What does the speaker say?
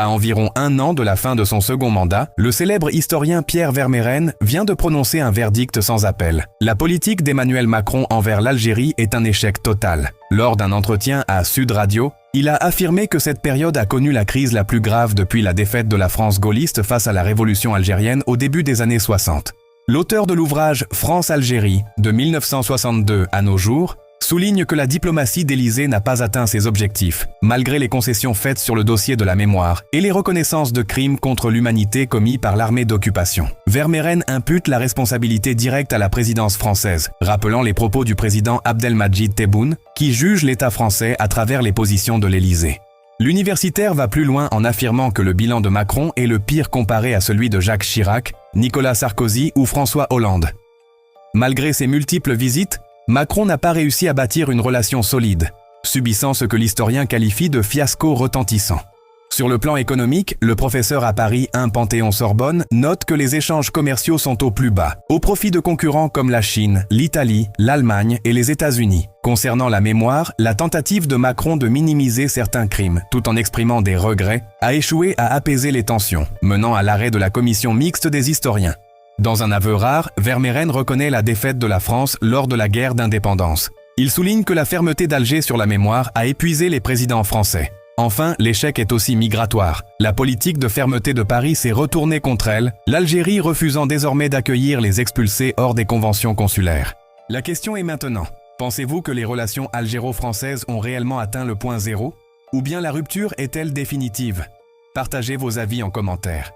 À environ 1 an de la fin de son second mandat, le célèbre historien Pierre Vermeyren vient de prononcer un verdict sans appel. La politique d'Emmanuel Macron envers l'Algérie est un échec total. Lors d'un entretien à Sud Radio, il a affirmé que cette période a connu la crise la plus grave depuis la défaite de la France gaulliste face à la révolution algérienne au début des années 60. L'auteur de l'ouvrage France-Algérie, de 1962 à nos jours, souligne que la diplomatie d'Élysée n'a pas atteint ses objectifs, malgré les concessions faites sur le dossier de la mémoire et les reconnaissances de crimes contre l'humanité commis par l'armée d'occupation. Vermeyren impute la responsabilité directe à la présidence française, rappelant les propos du président Abdelmadjid Tebboune, qui juge l'État français à travers les positions de l'Élysée. L'universitaire va plus loin en affirmant que le bilan de Macron est le pire comparé à celui de Jacques Chirac, Nicolas Sarkozy ou François Hollande. Malgré ses multiples visites, Macron n'a pas réussi à bâtir une relation solide, subissant ce que l'historien qualifie de fiasco retentissant. Sur le plan économique, le professeur à Paris 1 Panthéon-Sorbonne note que les échanges commerciaux sont au plus bas, au profit de concurrents comme la Chine, l'Italie, l'Allemagne et les États-Unis. Concernant la mémoire, la tentative de Macron de minimiser certains crimes, tout en exprimant des regrets, a échoué à apaiser les tensions, menant à l'arrêt de la commission mixte des historiens. Dans un aveu rare, Vermeyren reconnaît la défaite de la France lors de la guerre d'indépendance. Il souligne que la fermeté d'Alger sur la mémoire a épuisé les présidents français. Enfin, l'échec est aussi migratoire. La politique de fermeté de Paris s'est retournée contre elle, l'Algérie refusant désormais d'accueillir les expulsés hors des conventions consulaires. La question est maintenant, pensez-vous que les relations algéro-françaises ont réellement atteint le point zéro? Ou bien la rupture est-elle définitive? Partagez vos avis en commentaire.